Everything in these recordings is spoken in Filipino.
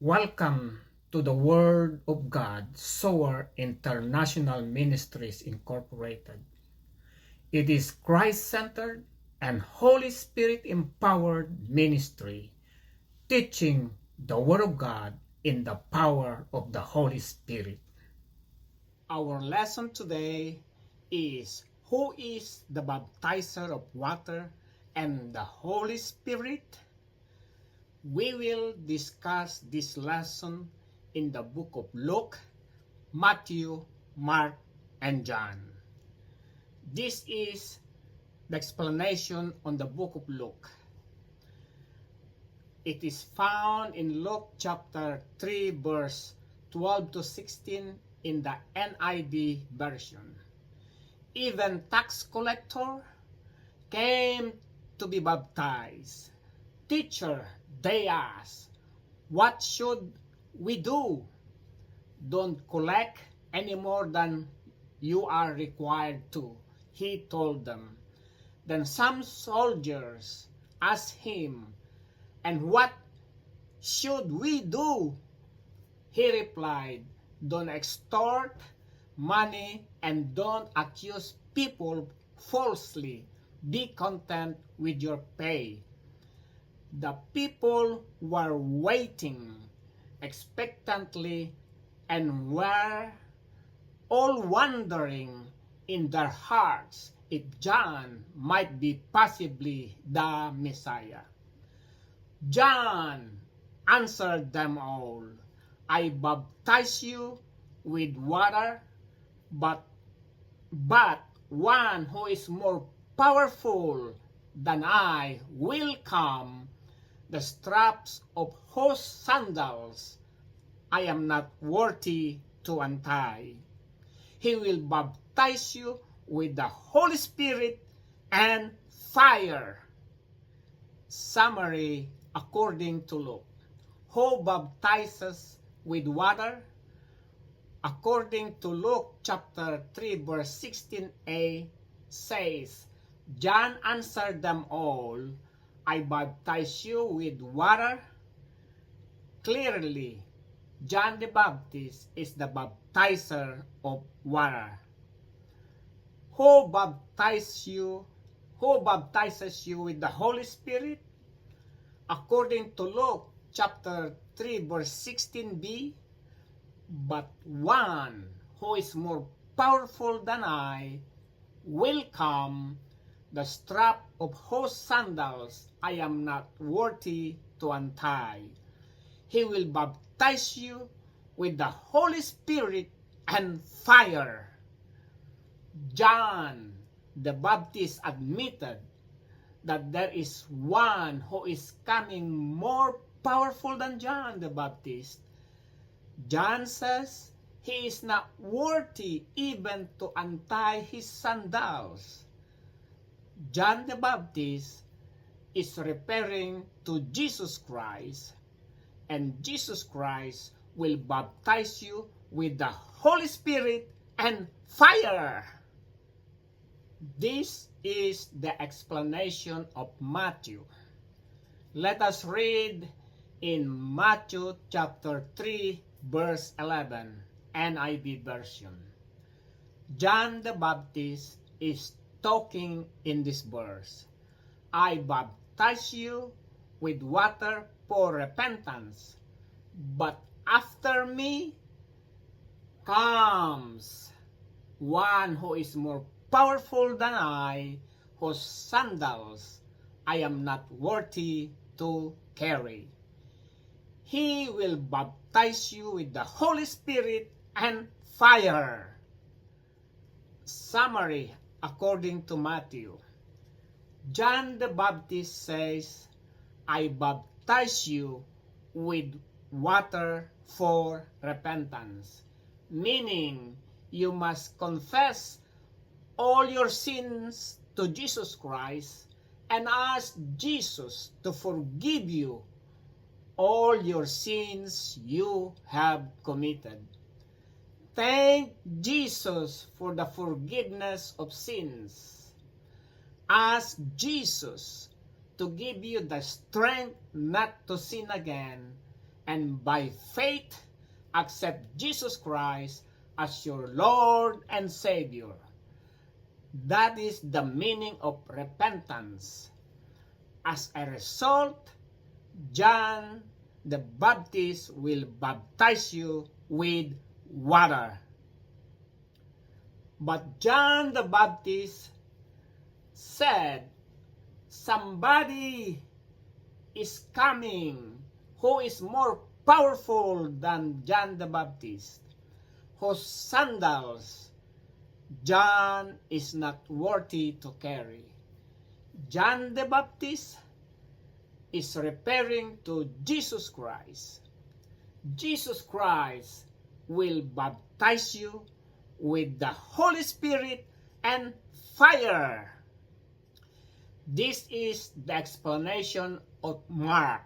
Welcome to the Word of God, Sower International Ministries Incorporated. It is Christ-centered and Holy Spirit-empowered ministry, teaching the Word of God in the power of the Holy Spirit. Our lesson today is who is the baptizer of water and the Holy Spirit? We will discuss this lesson in the book of Luke, Matthew, Mark, and John. This is the explanation on the book of Luke. It is found in Luke chapter 3 verse 12 to 16 in the NIV version. Even tax collector came to be baptized. Teacher, they asked, what should we do? Don't collect any more than you are required to, he told them. Then some soldiers asked him, and what should we do? He replied, don't extort money and don't accuse people falsely. Be content with your pay. The people were waiting expectantly and were all wondering in their hearts if John might be possibly the Messiah. John answered them all, I baptize you with water, but one who is more powerful than I will come, the straps of whose sandals I am not worthy to untie. He will baptize you with the Holy Spirit and fire. Summary according to Luke. Who baptizes with water? According to Luke chapter 3 verse 16a says, John answered them all, I baptize you with water. Clearly, John the Baptist is the baptizer of water. Who baptizes you with the Holy Spirit? According to Luke chapter 3 verse 16b, but one who is more powerful than I will come, the strap of whose sandals I am not worthy to untie. He will baptize you with the Holy Spirit and fire. John the Baptist admitted that there is one who is coming more powerful than John the Baptist. John says he is not worthy even to untie his sandals. John the Baptist is referring to Jesus Christ, and Jesus Christ will baptize you with the Holy Spirit and fire. This is the explanation of Matthew. Let us read in Matthew chapter 3 verse 11, NIV version. John the Baptist is talking in this verse. I baptize you with water for repentance, but after me comes one who is more powerful than I, whose sandals I am not worthy to carry. He will baptize you with the Holy Spirit and fire. Summary according to Matthew. John the Baptist says, I baptize you with water for repentance, meaning you must confess all your sins to Jesus Christ and ask Jesus to forgive you all your sins you have committed. Thank Jesus for the forgiveness of sins. Ask Jesus to give you the strength not to sin again and by faith accept Jesus Christ as your Lord and Savior. That is the meaning of repentance. As a result, John the Baptist will baptize you with water. But John the Baptist said, somebody is coming who is more powerful than John the Baptist, whose sandals John is not worthy to carry. John the Baptist is referring to Jesus Christ. Jesus Christ will baptize you with the Holy Spirit and fire. This is the explanation of Mark.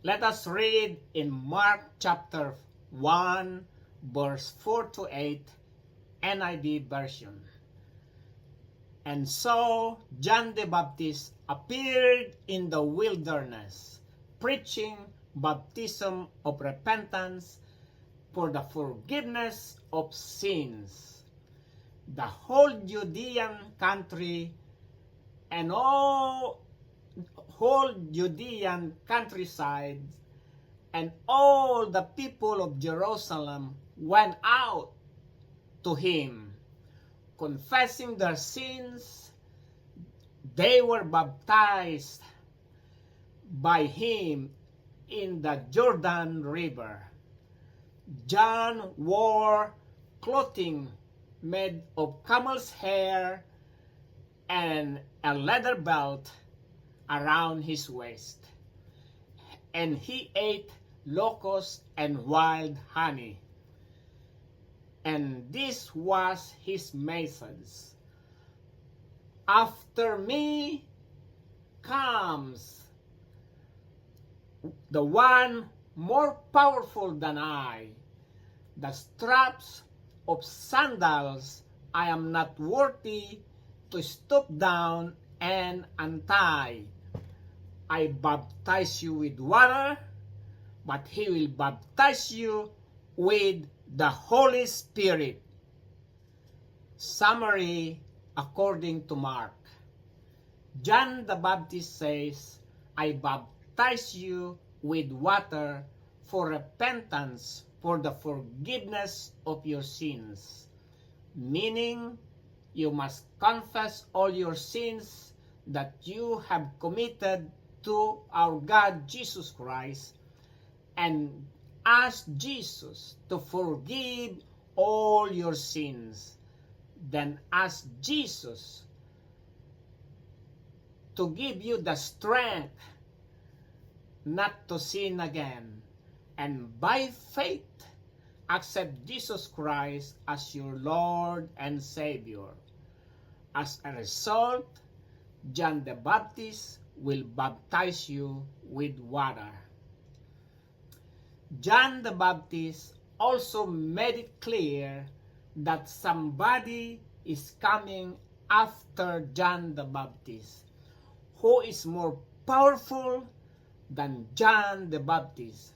Let us read in Mark chapter 1, verse 4 to 8, NIV version. And so John the Baptist appeared in the wilderness, preaching baptism of repentance for the forgiveness of sins. The whole Judean country and whole Judean countryside and all the people of Jerusalem went out to him, confessing their sins. They were baptized by him in the Jordan River. John wore clothing made of camel's hair and a leather belt around his waist, and he ate locusts and wild honey. And this was his message: after me comes the one more powerful than I. The straps of sandals I am not worthy to stoop down and untie. I baptize you with water, but he will baptize you with the Holy Spirit. Summary according to Mark. John the Baptist says, I baptize you with water for repentance for the forgiveness of your sins. Meaning, you must confess all your sins that you have committed to our God Jesus Christ and ask Jesus to forgive all your sins. Then ask Jesus to give you the strength not to sin again, and by faith accept Jesus Christ as your Lord and Savior. As a result, John the Baptist will baptize you with water. John the Baptist also made it clear that somebody is coming after John the Baptist, who is more powerful than John the Baptist,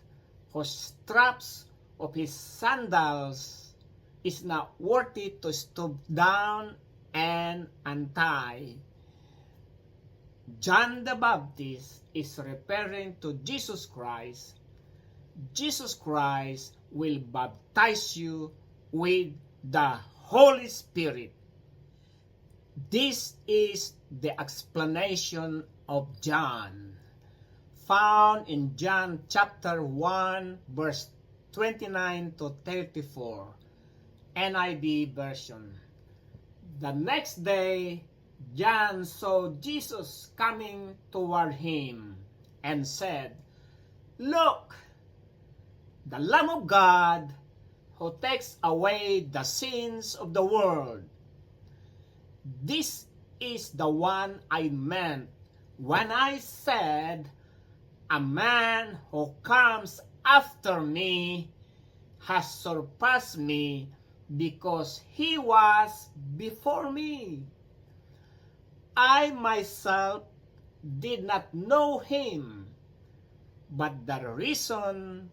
whose straps of his sandals is not worthy to stoop down and untie. John the Baptist is referring to Jesus Christ. Jesus Christ will baptize you with the Holy Spirit. This is the explanation of John, found in John chapter 1, verse 29 to 34, NIV version. The next day, John saw Jesus coming toward him and said, Look, the Lamb of God who takes away the sins of the world. This is the one I meant when I said, a man who comes after me has surpassed me because he was before me. I myself did not know him, But the reason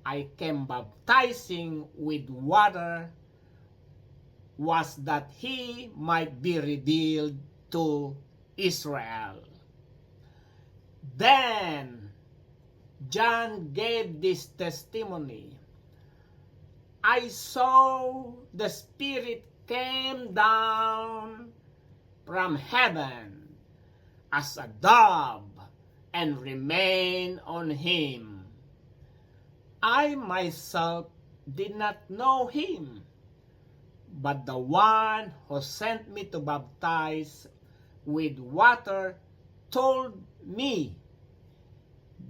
I came baptizing with water was that he might be revealed to Israel. Then John gave this testimony. I saw the Spirit came down from heaven as a dove and remained on him. I myself did not know him, but the one who sent me to baptize with water told me,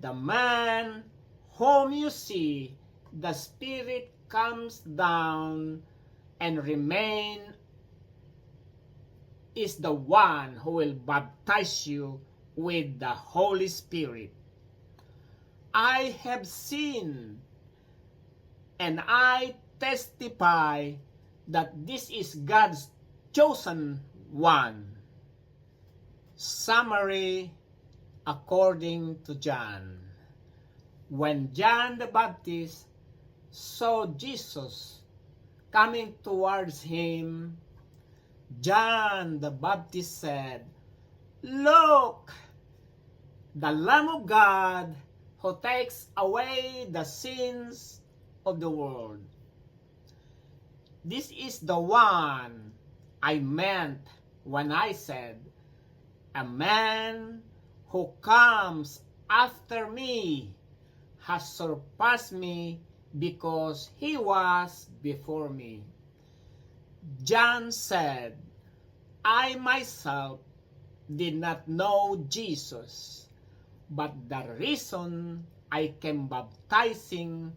the man whom you see, the Spirit comes down and remain is the one who will baptize you with the Holy Spirit. I have seen and I testify that this is God's chosen one. Summary according to John. When John the Baptist saw Jesus coming towards him, John the Baptist said, "Look, the Lamb of God who takes away the sins of the world. This is the one I meant when I said, a man who comes after me has surpassed me because he was before me." John said, I myself did not know Jesus, but the reason I came baptizing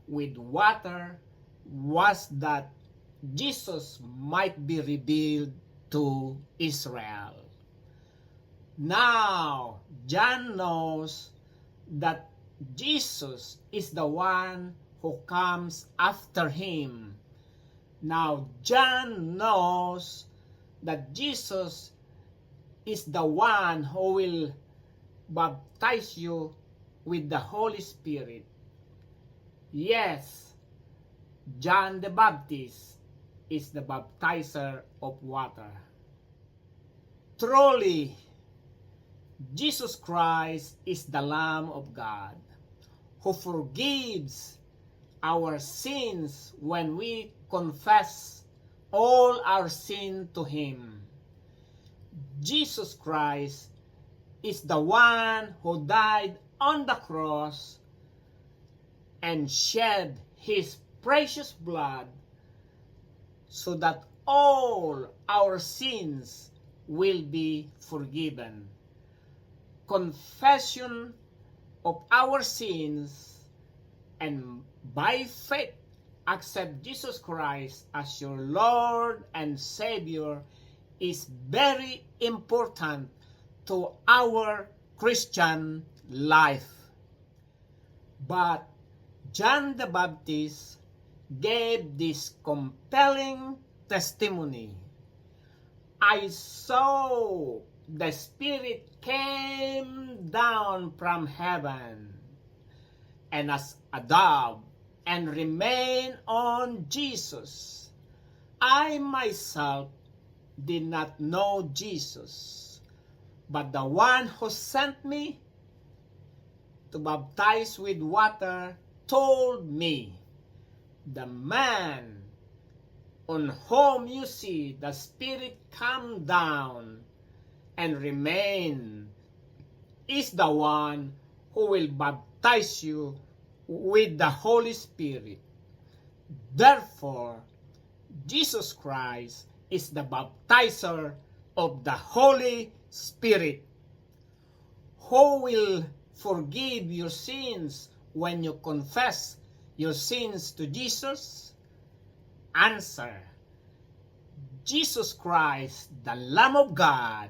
with water was that Jesus might be revealed to Israel. Now, John knows that Jesus is the one who comes after him. Now, John knows that Jesus is the one who will baptize you with the Holy Spirit. Yes, John the Baptist is the baptizer of water. Truly, Jesus Christ is the Lamb of God who forgives our sins when we confess all our sin to Him. Jesus Christ is the one who died on the cross and shed His precious blood so that all our sins will be forgiven. Confession of our sins and by faith accept Jesus Christ as your Lord and Savior is very important to our Christian life. But John the Baptist gave this compelling testimony. I saw the Spirit came down from heaven and as a dove and remained on Jesus. I myself did not know Jesus, but the one who sent me to baptize with water told me, the man on whom you see the Spirit come down and remain is the one who will baptize you with the Holy Spirit. Therefore, Jesus Christ is the baptizer of the Holy Spirit, who will forgive your sins when you confess your sins to Jesus. Answer: Jesus Christ, the Lamb of God,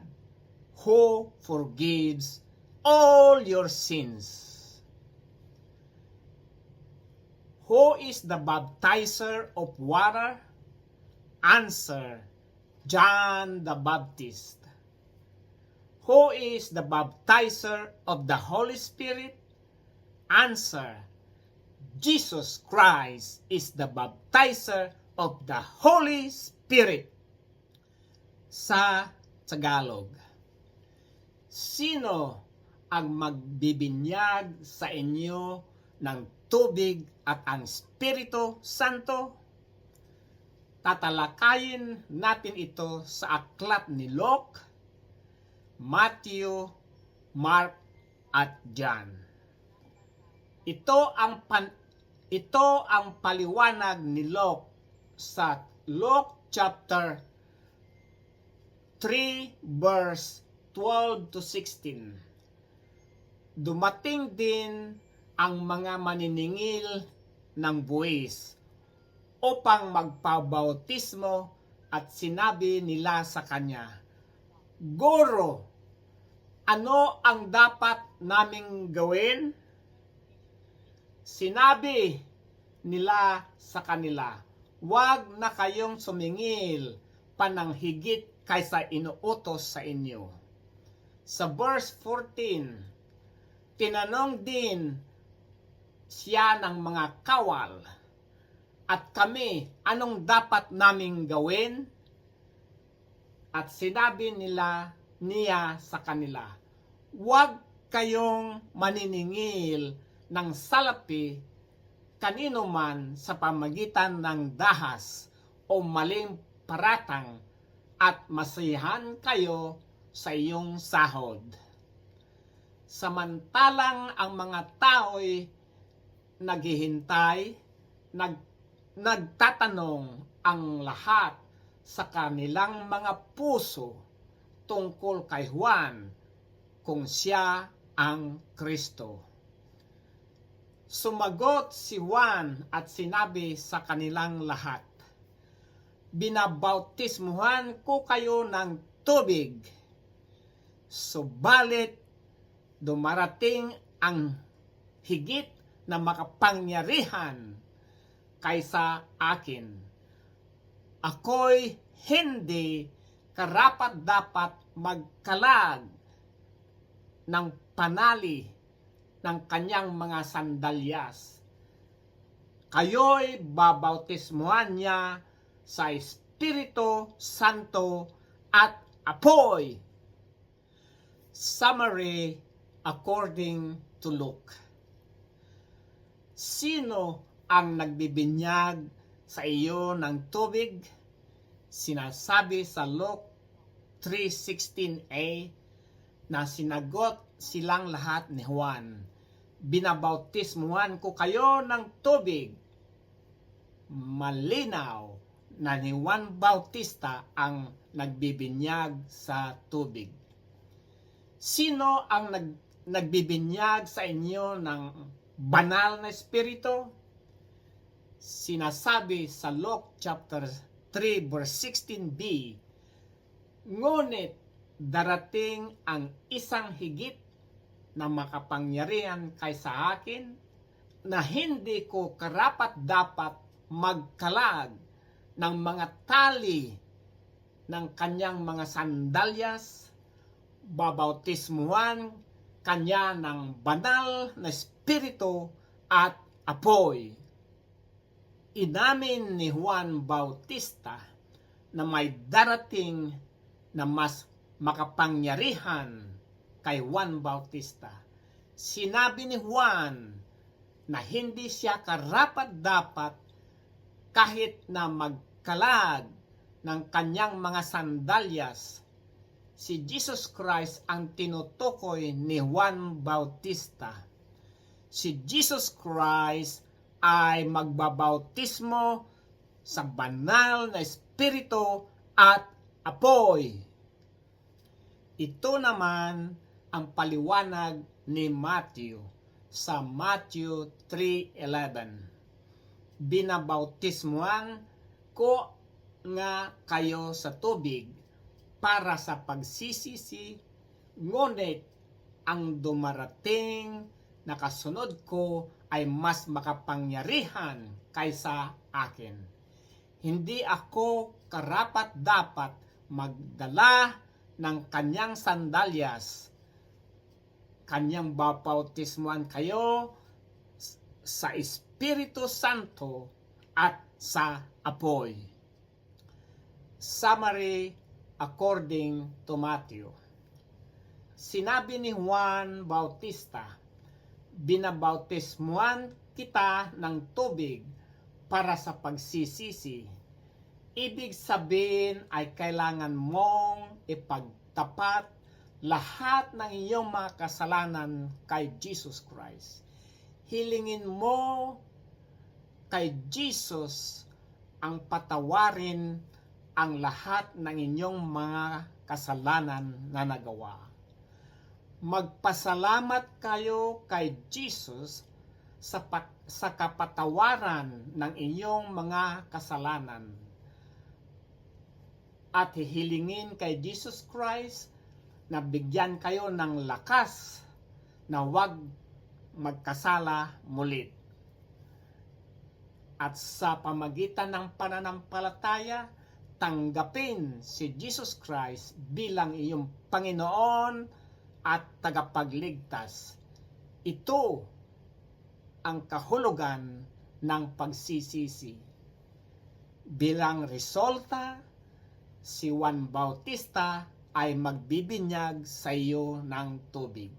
who forgives all your sins. Who is the baptizer of water? Answer: John the Baptist. Who is the baptizer of the Holy Spirit? answer, Jesus Christ is the baptizer of the Holy Spirit. Sa Tagalog, sino ang magbibinyag sa inyo ng tubig at ang Espiritu Santo? Tatalakayin natin ito sa aklat ni Luke, Matthew, Mark, at John. Ito ang paliwanag ni Luke sa Luke chapter 3 verse 12 to 16. Dumating din ang mga maniningil ng buwis upang magpabautismo at sinabi nila sa kanya, Guro, ano ang dapat naming gawin? Sinabi nila sa kanila, huwag na kayong sumingil pa ng higit kaysa inuutos sa inyo. Sa verse 14, tinanong din siya ng mga kawal, at kami, anong dapat naming gawin? At sinabi niya sa kanila, huwag kayong maniningil ng salapi kanino man sa pamagitan ng dahas o maling paratang, at masiyahan kayo sa iyong sahod. Samantalang ang mga tao'y naghihintay, nagtatanong ang lahat sa kanilang mga puso tungkol kay Juan kung siya ang Kristo. Sumagot si Juan at sinabi sa kanilang lahat, binabautismuhan ko kayo ng tubig, subalit dumarating ang higit na makapangyarihan kaysa akin. Ako'y hindi karapat-dapat magkalag ng panali ng kanyang mga sandalyas. Kayo'y babautismuhan niya sa Espiritu Santo at apoy. Summary according to Luke. Sino ang nagbibinyag sa iyo ng tubig? Sinasabi sa Luke 3:16a na sinagot silang lahat ni Juan, binabautismuhan ko kayo ng tubig. Malinaw na ni Juan Bautista ang nagbibinyag sa tubig. Sino ang nagbibinyag sa inyo ng banal na espiritu? Sinasabi sa Luke chapter 3 verse 16b, ngunit darating ang isang higit na makapangyarihan kaysa akin, na hindi ko karapat-dapat magkalag ng mga tali ng kanyang mga sandalyas. Babautismuhan kanya ng banal na espiritu at apoy. Inamin ni Juan Bautista na may darating na mas makapangyarihan kay Juan Bautista. Sinabi ni Juan na hindi siya karapat-dapat kahit na magkalag ng kanyang mga sandalyas. Si Jesus Christ ang tinutukoy ni Juan Bautista. Si Jesus Christ ay magbabautismo sa banal na espiritu at apoy. Ito naman ang paliwanag ni Matthew sa Matthew 3:11. Binabautismuhan ko nga kayo sa tubig para sa pagsisisi, ngunit ang dumarating na kasunod ko ay mas makapangyarihan kaysa akin. Hindi ako karapat-dapat magdala ng kanyang sandalyas. Kanyang babautismuhan kayo sa Espiritu Santo at sa apoy. Summary according to Matthew. Sinabi ni Juan Bautista, binabautismuhan kita ng tubig para sa pagsisisi. Ibig sabihin ay kailangan mong ipagtapat lahat ng iyong mga kasalanan kay Jesus Christ. Hilingin mo kay Jesus ang patawarin ang lahat ng inyong mga kasalanan na nagawa. Magpasalamat kayo kay Jesus sa kapatawaran ng inyong mga kasalanan. At hihilingin kay Jesus Christ na bigyan kayo ng lakas na huwag magkasala mulit. At sa pamagitan ng pananampalataya, tanggapin si Jesus Christ bilang iyong Panginoon at tagapagligtas. Ito ang kahulugan ng pagsisisi. Bilang resulta, si Juan Bautista ay magbibinyag sa iyo ng tubig.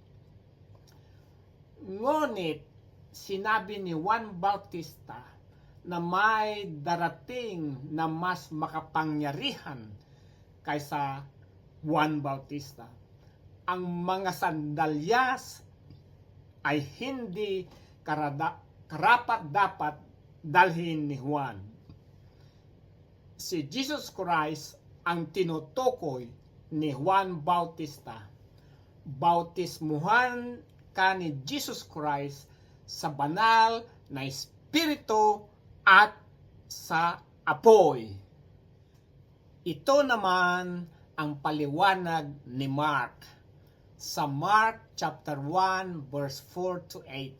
Ngunit sinabi ni Juan Bautista na may darating na mas makapangyarihan kaysa Juan Bautista. Ang mga sandalyas ay hindi karapat-dapat dalhin ni Juan. Si Jesus Christ ang tinutukoy ni Juan Bautista. Bautismuhan ka ni Jesus Christ sa banal na Espiritu at sa apoy. Ito naman ang paliwanag ni Mark. Sa Mark chapter 1 verse 4 to 8.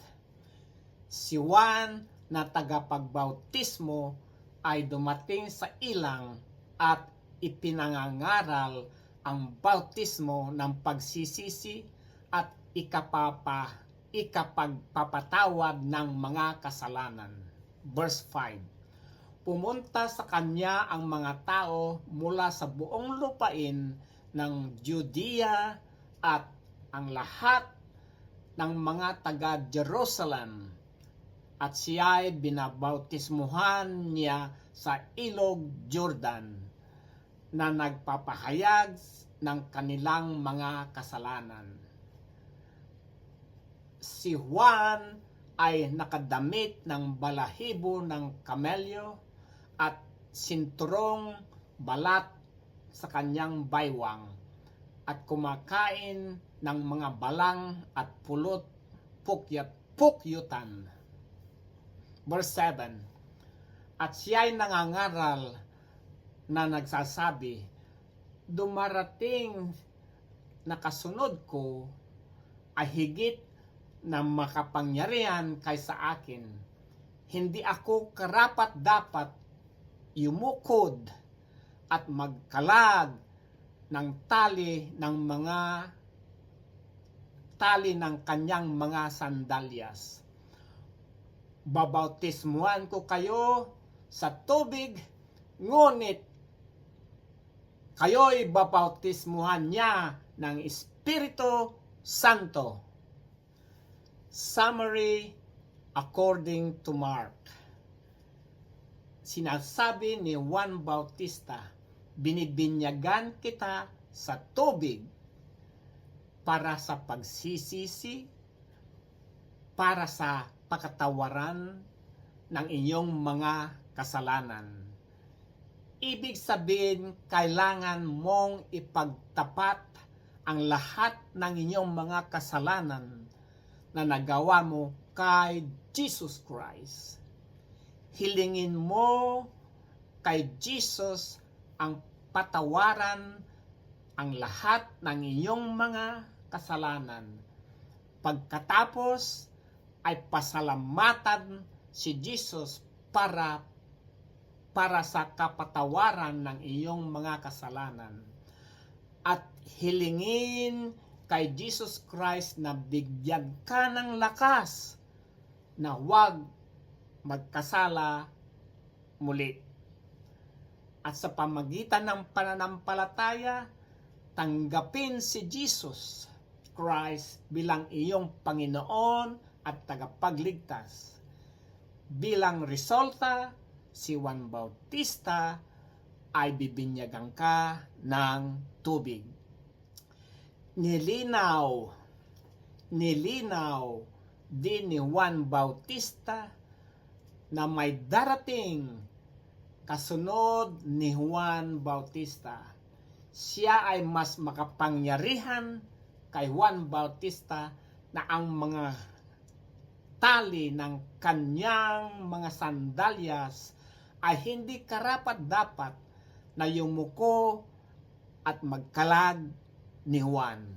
Si Juan na tagapagbautismo ay dumating sa ilang at ipinangangaral ang bautismo ng pagsisisi at ikapagpapatawad ng mga kasalanan. Verse 5. Pumunta sa kanya ang mga tao mula sa buong lupain ng Judea at ang lahat ng mga taga-Jerusalem, at siya ay binabautismuhan niya sa ilog Jordan na nagpapahayag ng kanilang mga kasalanan. Si Juan ay nakadamit ng balahibo ng kamelyo at sinturong balat sa kanyang baywang at kumakain ng mga balang at pulot pukyutan. Verse 7. At siya'y nangangaral na nagsasabi, dumarating na kasunod ko ay higit na makapangyarihan kaysa akin. Hindi ako karapat-dapat yumukod at magkalag ng tali ng kanyang mga sandalyas. Babautismuhan ko kayo sa tubig, ngunit kayo'y babautismuhan niya ng Espiritu Santo. Summary according to Mark. Sinasabi ni Juan Bautista, binibinyagan kita sa tubig para sa pagsisisi, para sa pakatawaran ng inyong mga kasalanan. Ibig sabihin, kailangan mong ipagtapat ang lahat ng inyong mga kasalanan na nagawa mo kay Jesus Christ. Hilingin mo kay Jesus ang patawaran ang lahat ng iyong mga kasalanan. Pagkatapos ay pasalamatan si Jesus para sa kapatawaran ng iyong mga kasalanan. At hilingin kay Jesus Christ na bigyan ka ng lakas na huwag magkasala muli. At sa pamagitan ng pananampalataya, tanggapin si Jesus Christ bilang iyong Panginoon at tagapagligtas. Bilang resulta, si Juan Bautista ay bibinyagan ka ng tubig. Nilinaw din ni Juan Bautista na may darating kasunod ni Juan Bautista. Siya ay mas makapangyarihan kay Juan Bautista na ang mga tali ng kanyang mga sandalyas ay hindi karapat-dapat na yumuko at magkalag ni Juan.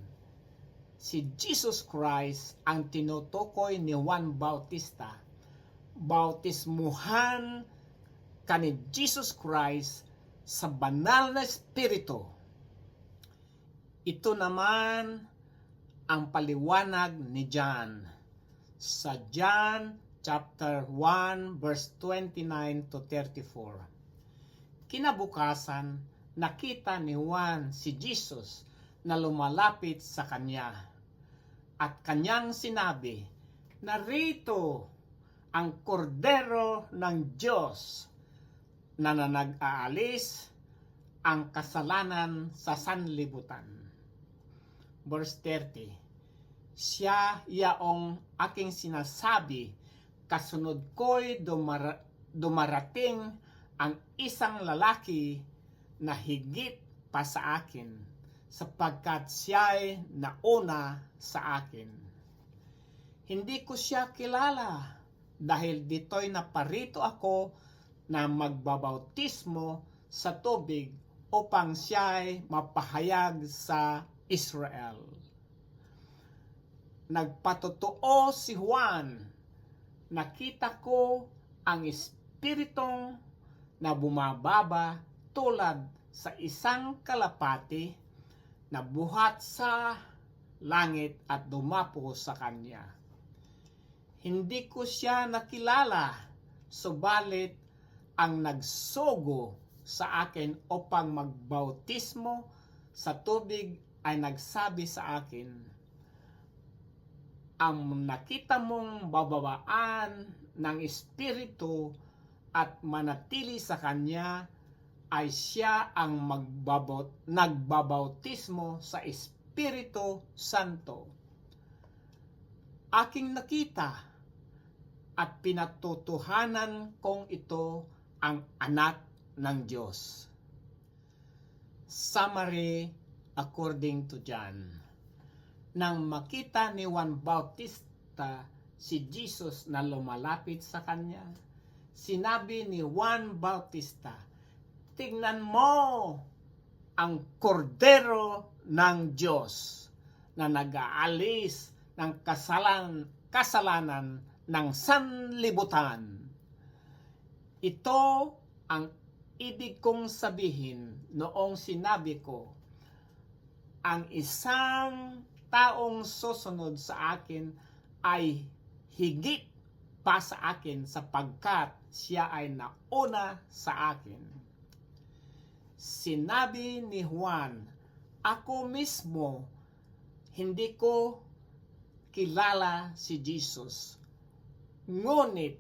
Si Jesus Christ ang tinutukoy ni Juan Bautista. Bautismuhan ka ni Jesus Christ sa banal na Espiritu. Ito naman ang paliwanag ni John sa John chapter 1 verse 29 to 34. Kinabukasan, nakita ni Juan si Jesus na lumalapit sa kanya at kanyang sinabi, "Narito ang kordero ng Diyos na nag-aalis ang kasalanan sa sanlibutan." Verse 30. Siya yaong aking sinasabi, kasunod ko'y dumarating ang isang lalaki na higit pa sa akin, sapagkat siya'y nauna sa akin. Hindi ko siya kilala, dahil dito'y naparito ako na magbabautismo sa tubig upang siya'y mapahayag sa Israel. Nagpatotoo si Juan, nakita ko ang Espiritong na bumababa tulad sa isang kalapati na buhat sa langit at dumapo sa kanya. Hindi ko siya nakilala, subalit ang nagsugo sa akin upang magbautismo sa tubig ay nagsabi sa akin, "Ang nakita mong bababaan ng Espiritu at manatili sa kanya ay siya ang nagbabautismo sa Espiritu Santo. Aking nakita at pinatutuhanan kong ito ang anak ng Diyos." Summary according to John. Nang makita ni Juan Bautista si Jesus na lumalapit sa kanya, sinabi ni Juan Bautista, "Tingnan mo ang kordero ng Diyos na nag-aalis ng kasalanan ng sanlibutan." Ito ang ibig kong sabihin noong sinabi ko, ang isang taong susunod sa akin ay higit pa sa akin sapagkat siya ay nauna sa akin. Sinabi ni Juan, ako mismo hindi ko kilala si Jesus. Ngunit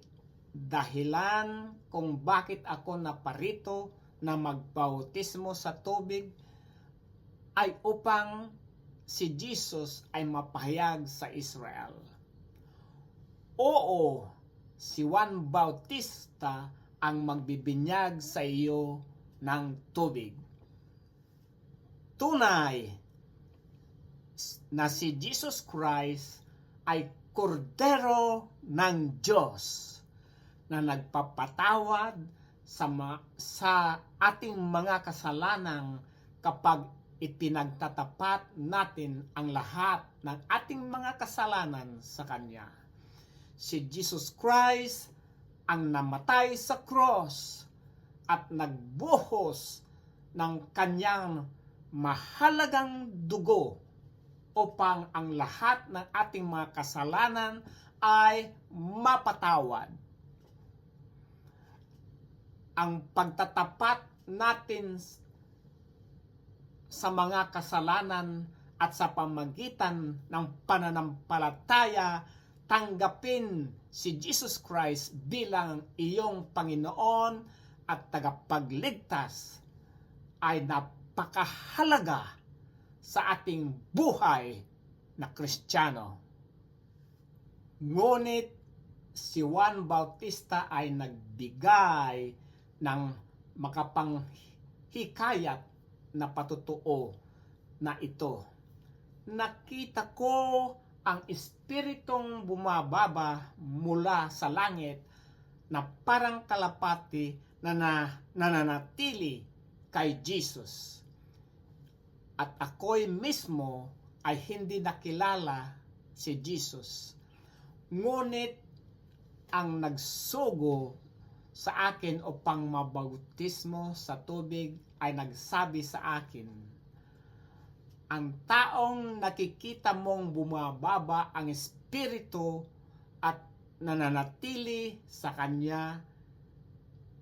dahilan kung bakit ako naparito na magbautismo sa tubig ay upang si Jesus ay mapahayag sa Israel. Oo, si Juan Bautista ang magbibinyag sa iyo ng tubig. Tunay na si Jesus Christ ay kordero ng Diyos na nagpapatawad sa ating mga kasalanan kapag ipinagtatapat natin ang lahat ng ating mga kasalanan sa Kanya. Si Jesus Christ ang namatay sa cross at nagbuhos ng Kanyang mahalagang dugo upang ang lahat ng ating mga kasalanan ay mapatawad. Ang pagtatapat natin sa mga kasalanan at sa pamagitan ng pananampalataya, tanggapin si Jesus Christ bilang iyong Panginoon at tagapagligtas ay napakahalaga sa ating buhay na Kristiyano. Ngunit si Juan Bautista ay nagbigay ng makapanghikayat na patutuo na ito. Nakita ko ang espiritong bumababa mula sa langit na parang kalapati na nananatili kay Jesus. At ako'y mismo ay hindi nakilala si Jesus. Ngunit ang nagsugo sa akin upang mabautismo sa tubig ay nagsabi sa akin, ang taong nakikita mong bumababa ang espiritu at nananatili sa kanya,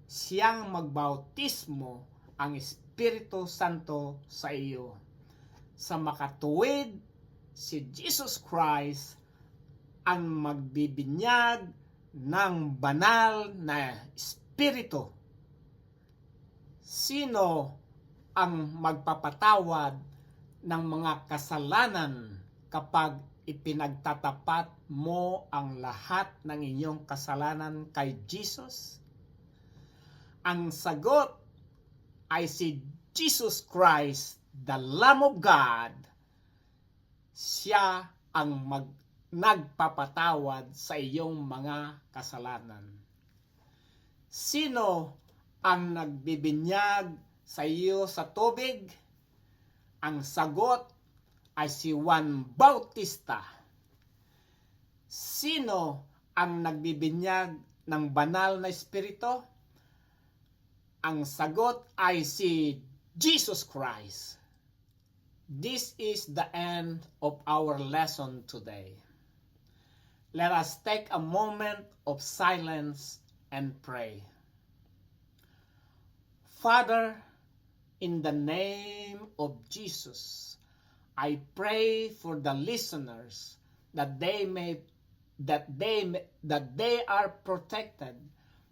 siyang magbautismo ang Espiritu Santo sa iyo. Sa makatuwid, si Jesus Christ ang magbibinyag ng banal na Espiritu. Sino ang magpapatawad ng mga kasalanan kapag ipinagtatapat mo ang lahat ng inyong kasalanan kay Jesus? Ang sagot ay si Jesus Christ, the Lamb of God. Siya ang nagpapatawad sa iyong mga kasalanan. Sino ang nagbibinyag sa iyo sa tubig? Ang sagot ay si Juan Bautista. Sino ang nagbibinyag ng banal na espiritu? Ang sagot ay si Jesus Christ. This is the end of our lesson today. Let us take a moment of silence and pray. Father, in the name of Jesus, I pray for the listeners that they are protected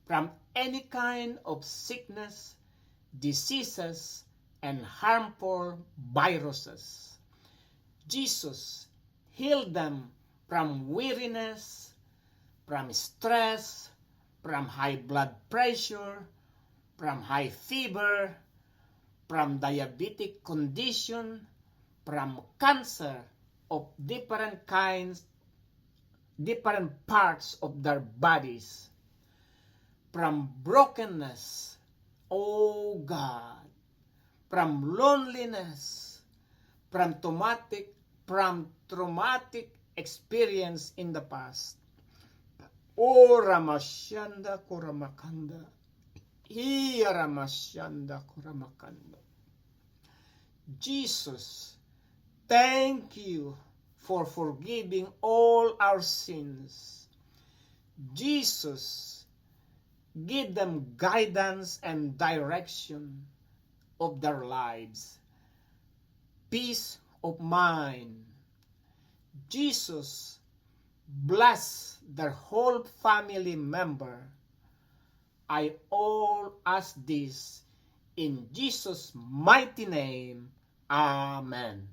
from any kind of sickness, diseases, and harmful viruses. Jesus, heal them from weariness, from stress, from high blood pressure, from high fever, from diabetic condition, from cancer of different kinds, different parts of their bodies, from brokenness, oh God, from loneliness, from traumatic experience in the past. O Ramashanda Kuramakanda, Iya Ramashanda Kuramakanda. Jesus, thank you for forgiving all our sins. Jesus, give them guidance and direction of their lives, peace of mind. Jesus, bless their whole family member. I all ask this in Jesus' mighty name. Amen.